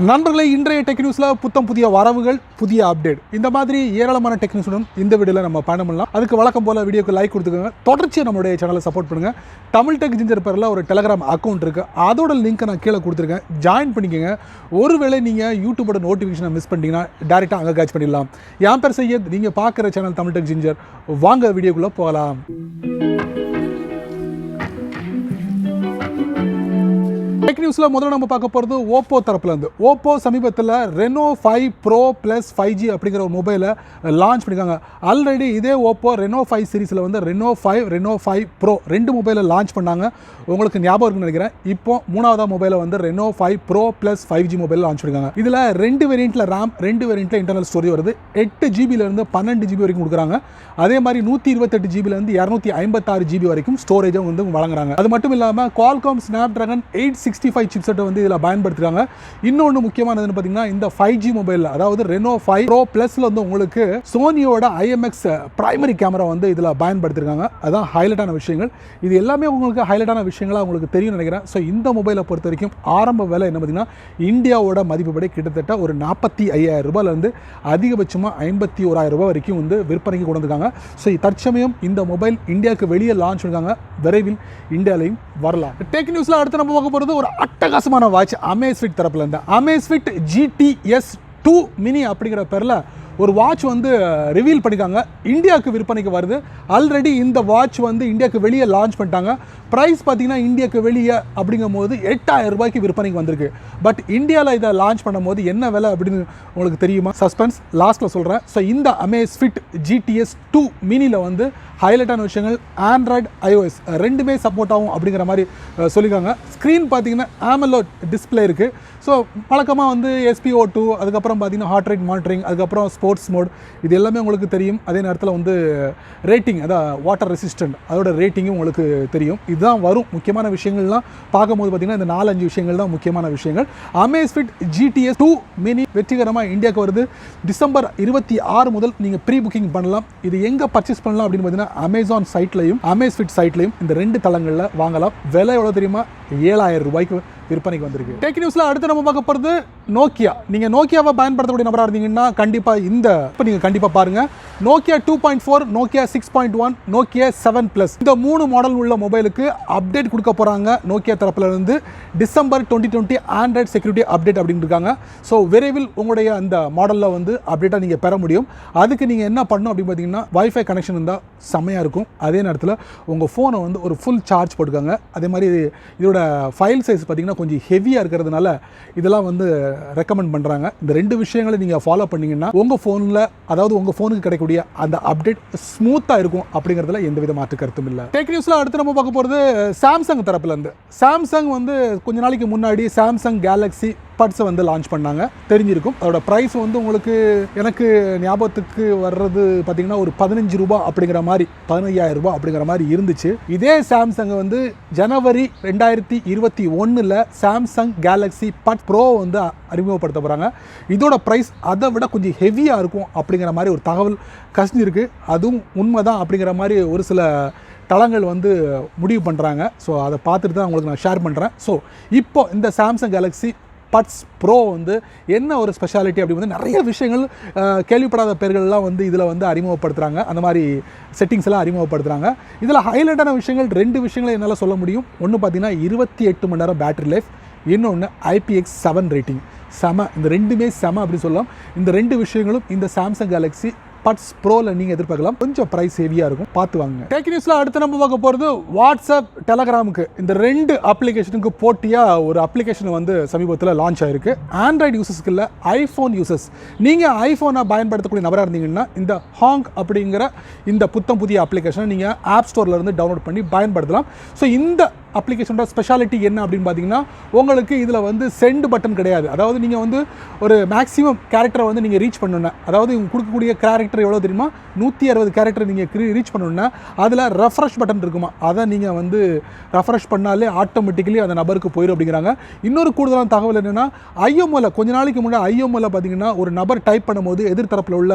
நண்பர்களே, இன்றைய டெக் நியூஸ்ல புத்தம் புதிய வரவுகள், புதிய அப்டேட், இந்த மாதிரி ஏராளமான டெக் நியூஸுடன் இந்த வீடியோவில் நம்ம பயணம் பண்ணலாம். அதுக்கு வழக்கம் போல வீடியோக்கு லைக் கொடுத்துக்கோங்க. தொடர்ச்சியாக நம்மளுடைய சேனலை சப்போர்ட் பண்ணுங்க. தமிழ் டெக் ஜிஞ்சர் பேரில் ஒரு டெலகிராம் அக்கௌண்ட் இருக்கு, அதோட லிங்க் நான் கீழே கொடுத்துருக்கேன், ஜாயின் பண்ணிக்கோங்க. ஒருவேளை நீங்கள் யூடியூபோட நோட்டிஃபிகேஷனை மிஸ் பண்ணிட்டீங்கன்னா டேரெக்டாக அங்கே கேட்ச் பண்ணிடலாம். என் பேர் செய்ய நீங்கள் பார்க்குற சேனல் தமிழ் டெக் ஜிஞ்சர். வாங்க வீடியோக்குள்ளே போகலாம். டெக் நியூஸில் முதல்ல நம்ம பார்க்க போகிறது ஓப்போ தரப்புலேருந்து. ஓப்போ சமீபத்தில் ரெனோ 5 ப்ரோ ப்ளஸ் 5G அப்படிங்கிற ஒரு மொபைலை லான்ச் பண்ணியிருக்காங்க. ஆல்ரெடி இதே ஓப்போ ரெனோ 5 சீரிஸில் வந்து ரெனோ 5, ரெனோ 5 ப்ரோ 2 மொபைலை லான்ச் பண்ணாங்க. உங்களுக்கு ஞாபகம் இருக்குன்னு நினைக்கிறேன். இப்போ மூணாவதாக மொபைலை வந்து Reno 5 bro plus 5G mobile launch பண்ணியிருக்காங்க. இதில் 2 வேரியண்ட்டில் ரேம், 2 வேரியண்ட்டில் இன்டர்னல் ஸ்டோரேஜ் வருது. 8GB -12 GB வரைக்கும் கொடுக்குறாங்க. அதே மாதிரி 128GB -256GB வரைக்கும் ஸ்டோரேஜும் வந்து வழங்குறாங்க. அது மட்டும் இல்லாமல் குவால்காம் ஸ்னாப்டிராகன் 865 சிப்செட்டை வந்து இதில் பயன்படுத்துகிறாங்க. இன்னொன்று முக்கியமானதுன்னு பார்த்தீங்கன்னா, இந்த 5G மொபைலில், அதாவது ரெனோ 5 ப்ரோ ப்ளஸில் வந்து உங்களுக்கு சோனியோட IMX பிரைமரி கேமரா வந்து இதில் பயன்படுத்திருக்காங்க. அதான் ஹைலைட்டான விஷயங்கள். இது எல்லாமே உங்களுக்கு ஹைலைட்டான விஷயங்களாக உங்களுக்கு தெரியும் நினைக்கிறேன். ஸோ இந்த மொபைலை பொறுத்த வரைக்கும் ஆரம்ப விலை என்ன பார்த்தீங்கன்னா, இந்தியாவோட மதிப்புப்படி கிட்டத்தட்ட ஒரு 45,000 ரூபாயிலேருந்து அதிகபட்சமாக 51,000 ரூபாய் வரைக்கும் வந்து விற்பனைக்கு கொண்டு வந்திருக்காங்க. ஸோ தற்சமயம் இந்த மொபைல் இந்தியாவுக்கு வெளியே லான்ச் பண்ணிருக்காங்க. விரைவில் இந்தியாவிலையும் வரலாம். டெக் நியூஸில் அடுத்து நம்ம பார்க்க போகிறது ஒரு அட்டகாசமான வாட்ச் Amazfit தரப்புல இருந்து. Amazfit GTS 2 மினி அப்படிங்கிற பேரில் ஒரு வாட்ச் வந்து ரிவீல் பண்ணியிருக்காங்க. இந்தியாவுக்கு விற்பனைக்கு வருது. ஆல்ரெடி இந்த வாட்ச் வந்து இந்தியாவுக்கு வெளியே லான்ச் பண்ணிட்டாங்க. ப்ரைஸ் பார்த்தீங்கன்னா இந்தியாவுக்கு வெளியே அப்படிங்கும் போது 8,000 ரூபாய்க்கு விற்பனைக்கு வந்திருக்கு. பட் இந்தியாவில் இதை லான்ச் பண்ணும் போது என்ன விலை அப்படின்னு உங்களுக்கு தெரியுமா? சஸ்பென்ஸ், லாஸ்ட்டில் சொல்கிறேன். ஸோ இந்த Amazfit GTS 2 மினியில் வந்து ஹைலைட்டான விஷயங்கள், ஆண்ட்ராய்டு iOS ரெண்டுமே சப்போர்ட் ஆகும் அப்படிங்கிற மாதிரி சொல்லியிருக்காங்க. ஸ்க்ரீன் பார்த்தீங்கன்னா AMOLED டிஸ்பிளே இருக்குது. ஸோ வழக்கமாக வந்து SPO2, அதுக்கப்புறம் பார்த்தீங்கன்னா ஹார்ட் ரேட் மானிட்டரிங், அதுக்கப்புறம் ஸ்போர்ட்ஸ் மோட், இது எல்லாமே உங்களுக்கு தெரியும். அதே நேரத்தில் வந்து ரேட்டிங், அதான் வாட்டர் ரெசிஸ்டன்ட், அதோட ரேட்டிங்கும் உங்களுக்கு தெரியும். இதுதான் வரும் முக்கியமான விஷயங்கள்லாம் பார்க்கும்போது பார்த்தீங்கன்னா இந்த 4-5 விஷயங்கள் தான் முக்கியமான விஷயங்கள். Amazfit GTS 2 மினி வெற்றிகரமாக இந்தியாவுக்கு வருது. டிசம்பர் 26 முதல் நீங்கள் ப்ரீ புக்கிங் பண்ணலாம். இது எங்கே பர்ச்சேஸ் பண்ணலாம் அப்படின்னு பார்த்தீங்கன்னா அமேசான் சைட்லையும் Amazfit சைட்லையும் இந்த 2 தளங்களில் வாங்கலாம். விலை எவ்வளோ தெரியுமா? 7,000 ரூபாய்க்கு விற்பனைக்கு வந்திருக்கு. டெக் நியூஸில் அடுத்து நம்ம பார்க்க போகிறது நோக்கியா. நீங்கள் நோக்கியாவை பயன்படுத்தக்கூடிய நபராக இருந்தீங்கன்னா கண்டிப்பாக இப்போ நீங்கள் கண்டிப்பாக பாருங்கள். நோக்கியா 2.4, நோக்கியா 6.1, நோக்கியா 7+, இந்த 3 மாடல் உள்ள மொபைலுக்கு அப்டேட் கொடுக்க போகிறாங்க நோக்கியா தரப்புல இருந்து. டிசம்பர் 2020 ஆண்ட்ராய்டு செக்யூரிட்டி அப்டேட் அப்படின்னு இருக்காங்க. ஸோ விரைவில் உங்களுடைய அந்த மாடலில் வந்து அப்டேட்டாக நீங்கள் பெற முடியும். அதுக்கு நீங்கள் என்ன பண்ணணும் அப்படின்னு பார்த்தீங்கன்னா, வைஃபை கனெக்ஷன் இருந்தால் செம்மையாக இருக்கும். அதே நேரத்தில் உங்கள் ஃபோனை வந்து ஒரு ஃபுல் சார்ஜ் போட்டுக்காங்க. அதே மாதிரி இதோட ஃபைல் சைஸ் பார்த்தீங்கன்னா கொஞ்சம் ஹெவியாக இருக்கிறதுனால இதெல்லாம் வந்து ரெக்கமெண்ட் பண்ணுறாங்க. இந்த 2 விஷயங்களை நீங்கள் ஃபாலோ பண்ணிங்கன்னா உங்கள் ஃபோனில், அதாவது உங்கள் ஃபோனுக்கு கிடைக்கக்கூடிய அந்த அப்டேட் ஸ்மூத்தாக இருக்கும் அப்படிங்கிறதுல எந்தவித மாற்று கருத்தும் இல்லை. டெக் நியூஸில் அடுத்து நம்ம பார்க்க போகிறது சாம்சங் தரப்புலேருந்து. சாம்சங் வந்து கொஞ்ச நாளைக்கு முன்னாடி சாம்சங் கேலக்ஸி பட்ஸை வந்து லான்ச் பண்ணாங்க, தெரிஞ்சிருக்கும். அதோட ப்ரைஸ் வந்து உங்களுக்கு, எனக்கு ஞாபகத்துக்கு வர்றது பார்த்தீங்கன்னா ஒரு 15 ரூபாய் அப்படிங்கிற மாதிரி, 15,000 ரூபாய் அப்படிங்கிற மாதிரி இருந்துச்சு. இதே சாம்சங் வந்து ஜனவரி 2021 சாம்சங் கேலக்ஸி பட் ப்ரோ வந்து அறிமுகப்படுத்த போகிறாங்க. இதோட ப்ரைஸ் அதை விட கொஞ்சம் ஹெவியாக இருக்கும் அப்படிங்கிற மாதிரி ஒரு தகவல் கசிஞ்சிருக்கு. அதுவும் உண்மைதான் அப்படிங்கிற மாதிரி ஒரு சில தளங்கள் வந்து முடிவு பண்ணுறாங்க. ஸோ அதை பார்த்துட்டு தான் உங்களுக்கு நான் ஷேர் பண்ணுறேன். ஸோ இப்போ இந்த சாம்சங் கேலக்ஸி பட்ஸ் ப்ரோ வந்து என்ன ஒரு ஸ்பெஷாலிட்டி அப்படி வந்து நிறைய விஷயங்கள், கேள்விப்படாத பேர்கள்லாம் வந்து இதில் வந்து அறிமுகப்படுத்துகிறாங்க. அந்த மாதிரி செட்டிங்ஸ் எல்லாம் அறிமுகப்படுத்துகிறாங்க. இதில் ஹைலைட்டான விஷயங்கள் 2 விஷயங்களை என்னால் சொல்ல முடியும். ஒன்று பார்த்தீங்கன்னா 28 மணி நேரம் பேட்டரி லைஃப், இன்னொன்று IPX7 ரேட்டிங். செம, இந்த 2மே செம அப்படின்னு சொல்லலாம். இந்த 2 விஷயங்களும் இந்த சாம்சங் கேலக்ஸி பட்ஸ் ப்ரோவில் நீங்கள் எதிர்பார்க்கலாம். கொஞ்சம் ப்ரைஸ் ஹெவியாக இருக்கும், பார்த்து வாங்க. டெக் நியூஸில் அடுத்து நம்ம பார்க்க போகிறது வாட்ஸ்அப், டெலகிராமுக்கு, இந்த 2 அப்ளிகேஷனுக்கு போட்டியாக ஒரு அப்ளிகேஷன் வந்து சமீபத்தில் லான்ச் ஆகிருக்கு. ஆண்ட்ராய்டு யூசர்ஸ்க்கு இல்லை, ஐஃபோன் யூசர்ஸ். நீங்கள் ஐஃபோனை பயன்படுத்தக்கூடிய நபராக இருந்தீங்கன்னா இந்த ஹாங்க் அப்படிங்கிற இந்த புத்தம் புதிய அப்ளிகேஷனை நீங்கள் ஆப் ஸ்டோர்லேருந்து டவுன்லோட் பண்ணி பயன்படுத்தலாம். ஸோ இந்த அப்ளிகேஷனோட ஸ்பெஷாலிட்டி என்ன அப்படின்னு பார்த்தீங்கன்னா, உங்களுக்கு இதில் வந்து சென்ட் பட்டன் கிடையாது. அதாவது நீங்கள் வந்து ஒரு மேக்ஸிமம் கேரக்டரை வந்து நீங்கள் ரீச் பண்ணணுன்னா, அதாவது கொடுக்கக்கூடிய கேரக்டர் எவ்வளோ தெரியுமா, 160 கேரக்டர் நீங்கள் ரீச் பண்ணணுன்னா அதில் ரெஃப்ரெஷ் பட்டன் இருக்குமா, அதை நீங்கள் வந்து ரெஃப்ரெஷ் பண்ணாலே ஆட்டோமேட்டிக்கலி அந்த நபருக்கு போயிடும் அப்படிங்கிறாங்க. இன்னொரு கூடுதலான தகவல் என்னென்னா, ஐஎம்ஓவில் கொஞ்ச நாளைக்கு முன்னாடி ஐஎம்ஓவில் பார்த்தீங்கன்னா ஒரு நபர் டைப் பண்ணும்போது எதிர்த்தரப்பில் உள்ள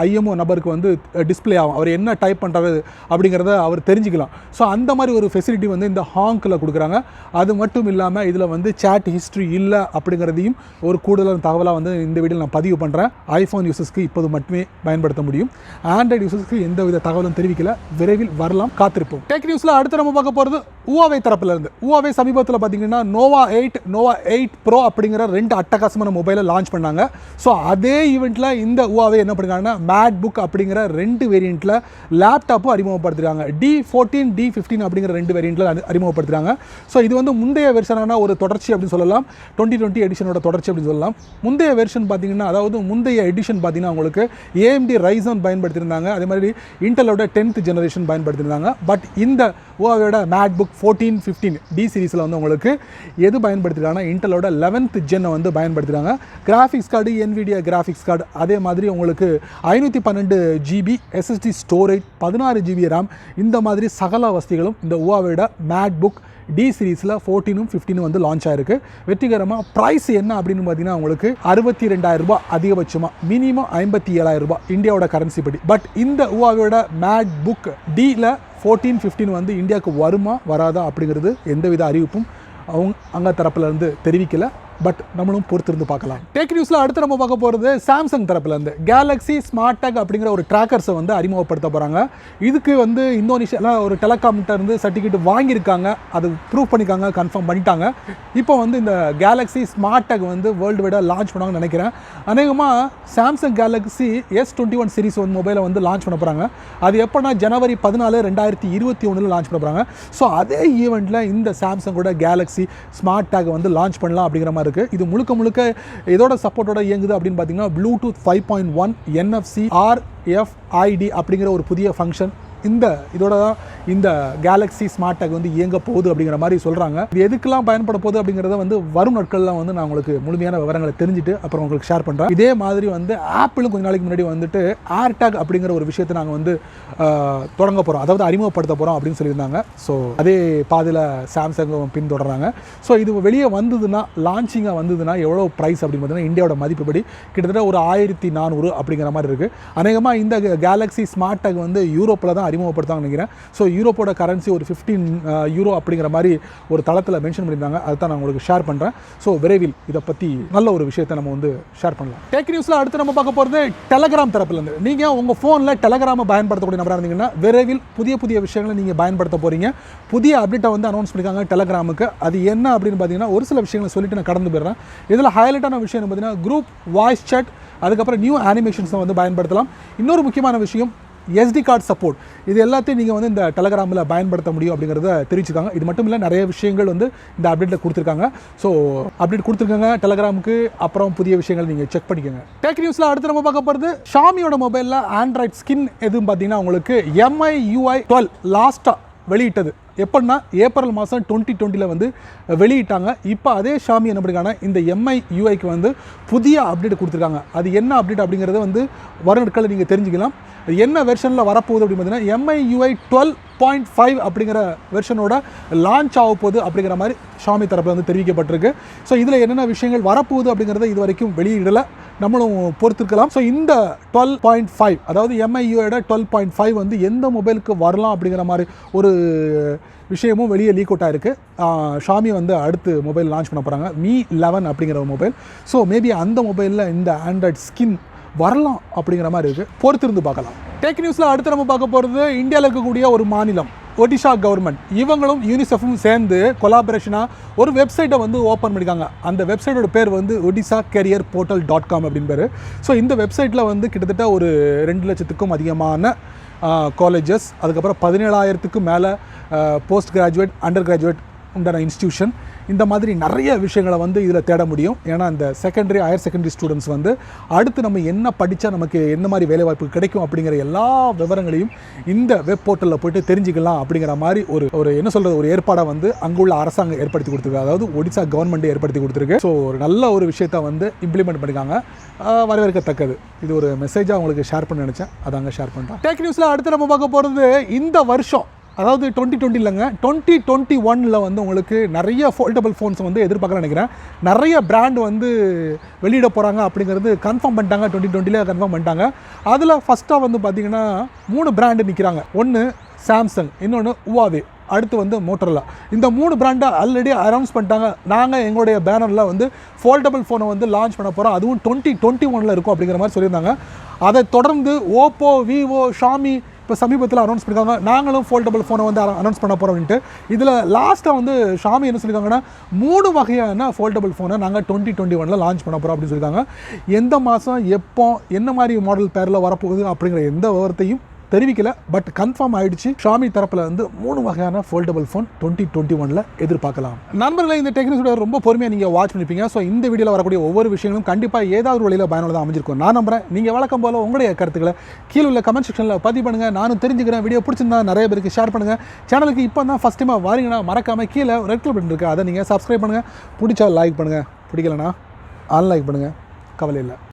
ஐஎம்ஓ நபருக்கு வந்து டிஸ்பிளே ஆகும், அவர் என்ன டைப் பண்ணுறாரு அப்படிங்கிறத அவர் தெரிஞ்சுக்கலாம். ஸோ அந்த மாதிரி ஒரு ஃபெசிலிட்டி வந்து இந்த ஹாங்கில் கொடுக்குறாங்க. அது மட்டும் இல்லாமல் இதில் வந்து சேட் ஹிஸ்ட்ரி இல்லை அப்படிங்கிறதையும் ஒரு கூடுதலான தகவலாக வந்து இந்த வீடியோவில் நான் பதிவு பண்ணுறேன். ஐஃபோன் யூசர்ஸ்க்கு இப்போது மட்டுமே பயன்படுத்த முடியும். ஆண்ட்ராய்டு யூசர்ஸ்க்கு எந்த வித தகவலும் தெரிவிக்கல. விரைவில் வரலாம், காத்திருப்போம். டெக் நியூஸில் அடுத்து நம்ம பார்க்க போகிறது Huawei தரப்புல இருந்து. Huawei சமீபத்தில் பார்த்தீங்கன்னா Nova 8, Nova 8 Pro அப்படிங்கிற 2 அட்டகாசமான மொபைலை லான்ச் பண்ணாங்க. ஸோ அதே ஈவெண்ட்டில் இந்த Huawei என்ன பண்ணிருக்காங்கன்னா மேட் புக் அப்படிங்கிற 2 வேரியண்ட்டில் லேப்டாப்பும் அறிமுகப்படுத்துறாங்க. D14, D15 அப்படிங்கிற 2 வேரியண்ட்டில் அறிமுகப்படுத்துறாங்க. ஸோ இது வந்து முந்தைய வெர்ஷனான ஒரு தொடர்ச்சி அப்படின்னு சொல்லலாம். 2020 எடிஷனோட தொடர்ச்சி அப்படின்னு சொல்லலாம். முந்தைய வெர்ஷன் பார்த்தீங்கன்னா, அதாவது முந்தைய எடிஷன் பார்த்தீங்கன்னா உங்களுக்கு AMD Ryzen பயன்படுத்தியிருந்தாங்க. அதே மாதிரி இன்டெலோட 10th ஜெனரேஷன் பயன்படுத்தியிருந்தாங்க. பட் இந்த Huaweiயோட மேட் புக் 14, 15 D சீரிஸில் வந்து உங்களுக்கு எது பயன்படுத்திருக்காங்கன்னா இன்டெலோட 11th ஜென்னை வந்து பயன்படுத்திருக்காங்க. Graphics card NVIDIA graphics card, அதே மாதிரி உங்களுக்கு 512 GB SSD ஸ்டோரேஜ், 16 GB RAM, இந்த மாதிரி சகல வசதிகளும் இந்த Huaweiயோட மேட் புக் D சீரிஸில் 14, 15 வந்து லான்ச் ஆயிருக்கு. வெற்றிகரமாக ப்ரைஸ் என்ன அப்படின்னு பார்த்தீங்கன்னா உங்களுக்கு 62,000 ரூபாய் அதிகபட்சமாக, மினிமம் 57,000 ரூபாய் இந்தியாவோட கரன்சி படி. பட் இந்த Huaweiயோட மேட் புக் Dல 14, 15 வந்து இந்தியாவுக்கு வருமா வராதா அப்படிங்கிறது எந்தவித அறிவிப்பும் அங்கே தரப்புல இருந்து தெரிவிக்கல. பட் நம்மளும் பொறுத்திருந்து பார்க்கலாம். டெக் நியூஸில் அடுத்து நம்ம பார்க்க போகிறது சாம்சங் தரப்புலேருந்து கேலக்ஸி ஸ்மார்ட் டேக் அப்படிங்கிற ஒரு ட்ராக்கர்ஸை வந்து அறிமுகப்படுத்த போகிறாங்க. இதுக்கு வந்து இந்தோனேஷியாவில் ஒரு டெலகாம்கிட்ட இருந்து சர்டிஃபிகேட் வாங்கியிருக்காங்க. அது ப்ரூவ் பண்ணிக்காங்க, கன்ஃபார்ம் பண்ணிட்டாங்க. இப்போ வந்து இந்த கேலக்ஸி ஸ்மார்ட் டேக் வந்து வேர்ல்டு வைடாக லான்ச் பண்ணுவாங்கன்னு நினைக்கிறேன். அநேகமாக சாம்சங் கேலக்ஸி S21 சீரிஸ் வந்து மொபைலை வந்து லான்ச் பண்ண போகிறாங்க. அது எப்போனா ஜனவரி 14, 2021 லான்ச் பண்ண போகிறாங்க. ஸோ அதே ஈவெண்ட்டில் இந்த சாம்சங்கோட கேலக்ஸி ஸ்மார்ட் டேக் வந்து லான்ச் பண்ணலாம் அப்படிங்கிற மாதிரி. இது முழுக்க இதோட சப்போர்ட்டோட இயங்குது அப்படின்னு பார்த்தீங்கன்னா Bluetooth 5.1, NFC, RFID அப்படிங்கிற ஒரு புதிய ஃபங்க்ஷன் இதோட தான் இந்த கேலக்ஸி ஸ்மார்ட் டேக் வந்து இயங்க போகுது அப்படிங்கிற மாதிரி சொல்கிறாங்க. இது எதுக்கெல்லாம் பயன்பட போகுது அப்படிங்கிறத வந்து வரும் நாட்களில் வந்து நான் உங்களுக்கு முழுமையான விவரங்களை தெரிஞ்சுட்டு அப்புறம் உங்களுக்கு ஷேர் பண்ணுறேன். இதே மாதிரி வந்து ஆப்பிளும் கொஞ்சம் நாளைக்கு முன்னாடி வந்துட்டு ஏர்டேக் அப்படிங்கிற ஒரு விஷயத்தை நாங்கள் வந்து தொடங்க போகிறோம், அதாவது அறிமுகப்படுத்த போகிறோம் அப்படின்னு சொல்லியிருந்தாங்க. ஸோ அதே பாதையில் சாம்சங்கும் பின்தொடர்றாங்க. ஸோ இது வெளியே வந்ததுன்னா, லான்ச்சிங்காக வந்ததுன்னா எவ்வளோ ப்ரைஸ் அப்படின்னு பார்த்தீங்கன்னா இந்தியாவோட மதிப்புப்படி கிட்டத்தட்ட ஒரு 1400 அப்படிங்கிற மாதிரி இருக்குது. அநேகமாக இந்த கேலக்ஸி ஸ்மார்ட் டேக் வந்து யூரோப்பில் தான் அறிமுகப்படுத்தாங்கன்னு நினைக்கிறேன். ஸோ யூரோப்போட கரன்சி ஒரு 15 யூரோ அப்படிங்கிற மாதிரி ஒரு தளத்தில் மென்ஷன் பண்ணியிருந்தாங்க. அதை தான் நான் உங்களுக்கு ஷேர் பண்ணுறேன். ஸோ விரைவில் இதை பற்றி நல்ல ஒரு விஷயத்தை நம்ம வந்து ஷேர் பண்ணலாம். டெக் நியூஸில் அடுத்து நம்ம பார்க்க போகிறது டெலகிராம் தரப்புலேருந்து. நீங்கள் உங்கள் ஃபோனில் டெலகிராமை பயன்படுத்தக்கூடிய நபராக இருந்தீங்கன்னா விரைவில் புதிய விஷயங்களை நீங்கள் பயன்படுத்த போகிறீங்க. புதிய அப்டேட்டை வந்து அனௌன்ஸ் பண்ணியிருக்காங்க டெலகிராமுக்கு. அது என்ன அப்படின்னு பார்த்தீங்கன்னா ஒரு சில விஷயங்களை சொல்லிட்டு நான் கடந்து போயிடுறேன். இதில் ஹைலைட்டான விஷயம் பார்த்தீங்கன்னா குரூப் வாய்ஸ் சாட், அதுக்கப்புறம் நியூ அனிமேஷன்ஸை வந்து பயன்படுத்தலாம். இன்னொரு முக்கியமான விஷயம் SD கார்டு சப்போர்ட். இது எல்லாத்தையும் நீங்கள் வந்து இந்த டெலகிராமில் பயன்படுத்த முடியும் அப்படிங்கிறத தெரிவிச்சிருக்காங்க. இது மட்டும் இல்லை, நிறைய விஷயங்கள் வந்து இந்த அப்டேட்டில் கொடுத்துருக்காங்க. ஸோ அப்டேட் கொடுத்துருக்காங்க டெலகிராமுக்கு. அப்புறம் புதிய விஷயங்கள் நீங்கள் செக் பண்ணிக்கோங்க. டெக் நியூஸில் அடுத்து நம்ம பார்க்க போகிறது ஷாமியோட மொபைலில் ஆண்ட்ராய்ட் ஸ்கின் எதுவும் பார்த்தீங்கன்னா உங்களுக்கு MIUI 12 லாஸ்ட்டாக வெளியிட்டது. எப்படின்னா ஏப்ரல் மாதம் 2020 வந்து வெளியிட்டாங்க. இப்போ அதே ஷாமி என்ன பண்ணிருக்காங்கன்னா இந்த MIUIக்கு வந்து புதிய அப்டேட் கொடுத்துருக்காங்க. அது என்ன அப்டேட் அப்படிங்கிறத வந்து வரும் நாட்களில் நீங்கள் தெரிஞ்சுக்கலாம். என்ன வெர்ஷனில் வரப்போகுது அப்படின்னு பார்த்தீங்கன்னா MIUI 12.5 அப்படிங்கிற வெர்ஷனோட லான்ச் ஆக போகுது அப்படிங்கிற மாதிரி ஷாமி தரப்பில் வந்து தெரிவிக்கப்பட்டிருக்கு. ஸோ இதில் என்னென்ன விஷயங்கள் வரப்போகுது அப்படிங்கிறத இது வரைக்கும் வெளியிடலை, நம்மளும் பொறுத்திருக்கலாம். ஸோ இந்த 12.5 அதாவது MIUIயோட 12.5 வந்து எந்த மொபைலுக்கு வரலாம் அப்படிங்கிற மாதிரி ஒரு விஷயமும் வெளியே லீக் அவுட் ஆயிருக்கு. ஷாமி வந்து அடுத்து மொபைல் லான்ச் பண்ண போகிறாங்க, Mi 11 அப்படிங்கிற ஒரு மொபைல். ஸோ மேபி அந்த மொபைலில் இந்த ஆண்ட்ராய்ட் ஸ்கின் வரலாம் அப்படிங்கிற மாதிரி இருக்குது, பொறுத்திருந்து பார்க்கலாம். டெக் நியூஸில் அடுத்து நம்ம பார்க்க போகிறது இந்தியாவில் இருக்கக்கூடிய ஒரு மாநிலம் ஒடிஷா கவர்மெண்ட். இவங்களும் யூனிசெஃபும் சேர்ந்து கொலாபரேஷனாக ஒரு வெப்சைட்டை வந்து ஓப்பன் பண்ணியிருக்காங்க. அந்த வெப்சைட்டோட பேர் வந்து odisha-career-portal.com அப்படின்னு பேர். ஸோ இந்த வெப்சைட்டில் வந்து கிட்டத்தட்ட ஒரு 2 லட்சத்துக்கும் அதிகமான காலேஜஸ், அதுக்கப்புறம் 17,000க்கும் மேலே போஸ்ட் கிராஜுவேட், அண்டர் கிராஜுவேட் உண்டான இன்ஸ்டியூஷன், இந்த மாதிரி நிறைய விஷயங்களை வந்து இதில் தேட முடியும். ஏன்னா இந்த செகண்டரி, ஹையர் செகண்டரி ஸ்டூடெண்ட்ஸ் வந்து அடுத்து நம்ம என்ன படித்தா நமக்கு என்ன மாதிரி வேலைவாய்ப்பு கிடைக்கும் அப்படிங்கிற எல்லா விவரங்களையும் இந்த வெப் போர்ட்டலில் போய்ட்டு தெரிஞ்சுக்கலாம் அப்படிங்கிற மாதிரி ஒரு என்ன சொல்கிறது, ஒரு ஏற்பாடை வந்து அங்குள்ள அரசாங்கம் ஏற்படுத்தி கொடுத்துருக்கு. அதாவது ஒடிசா கவர்மெண்ட் ஏற்படுத்தி கொடுத்துருக்கு. ஸோ ஒரு நல்ல ஒரு விஷயத்தை வந்து இம்ப்ளிமெண்ட் பண்ணியிருக்காங்க, வரவேற்கத்தக்கது. இது ஒரு மெசேஜாக உங்களுக்கு ஷேர் பண்ண நினச்சேன், அதாங்க ஷேர் பண்ணுறேன். டெக் நியூஸில் அடுத்து நம்ம பார்க்க போகிறது இந்த வருஷம், அதாவது 2020 இல்லைங்க, 2021 வந்து உங்களுக்கு நிறைய ஃபோல்டபுள் ஃபோன்ஸ் வந்து எதிர்பார்க்க நினைக்கிறேன். நிறைய பிராண்ட் வந்து வெளியிட போகிறாங்க அப்படிங்கிறது கன்ஃபார்ம் பண்ணிட்டாங்க. 2020 கன்ஃபார்ம் பண்ணிட்டாங்க. அதில் ஃபஸ்ட்டாக வந்து பார்த்திங்கன்னா 3 பிராண்டு நிற்கிறாங்க. ஒன்று சாம்சங், இன்னொன்று Huawei. அடுத்து வந்து மோட்டோரோலா. இந்த 3 பிராண்டை ஆல்ரெடி அனௌன்ஸ் பண்ணிட்டாங்க. நாங்கள் எங்களுடைய பேனரில் வந்து ஃபோல்டபுள் ஃபோனை வந்து லான்ச் பண்ண போகிறோம், அதுவும் 2021 இருக்கும் அப்படிங்கிற மாதிரி சொல்லியிருந்தாங்க. அதை தொடர்ந்து ஓப்போ, விவோ, ஷாமி இப்போ சமீபத்தில் அனௌன்ஸ் பண்ணியிருக்காங்க நாங்களும் ஃபோல்டபுள் ஃபோனை வந்து அனௌன்ஸ் பண்ண போகிறோம் அப்படின்ட்டு. இதில் லாஸ்ட்டாக வந்து ஷாமி என்ன சொல்லியிருக்காங்கன்னா 3 வகையான ஃபோல்டபுள் ஃபோனை நாங்கள் 2021 லான்ச் பண்ண போகிறோம் அப்படின்னு சொல்லியிருக்காங்க. எந்த மாதம், எப்போ, என்ன மாதிரி மாடல் பேரில் வரப்போகுது அப்படிங்கிற எந்த விவரத்தையும் தெரிவிக்கல. பட் கன்ஃபார்ம் ஆயிடுச்சு, ஷாமி தரப்பில் வந்து 3 வகையான ஃபோல்டபுள் ஃபோன் 2021 எதிர்பார்க்கலாம். நண்பர்களே, இந்த டெக்னிக்ஸ் ரொம்ப பொறுமையாக நீங்கள் வாட்ச் பண்ணிப்பீங்க. ஸோ இந்த வீடியோவில் வரக்கூடிய ஒவ்வொரு விஷயங்களும் கண்டிப்பாக ஏதாவது ஒரு வழியில் பயனுள்ளதாக அமைஞ்சிருக்கும் நான் நம்புறேன். நீங்கள் வழக்கம் போல உங்களுடைய கருத்துக்களை கீழே உள்ள கமெண்ட் செக்ஷனில் பதிவு பண்ணுங்கள். நானும் தெரிஞ்சுக்கிறேன். வீடியோ பிடிச்சிருந்தா நிறைய பேருக்கு ஷேர் பண்ணுங்கள். சேனலுக்கு இப்போ தான் ஃபஸ்ட் டைமாக வாரீங்கன்னா மறக்காமல் கீழே ரெட் கலர் பட்டன் இருக்குது, அதை நீங்கள் சப்ஸ்கிரைப் பண்ணுங்கள். பிடிச்சா லைக் பண்ணுங்கள், பிடிக்கலனா அன்லைக் பண்ணுங்கள், கவலை இல்லை.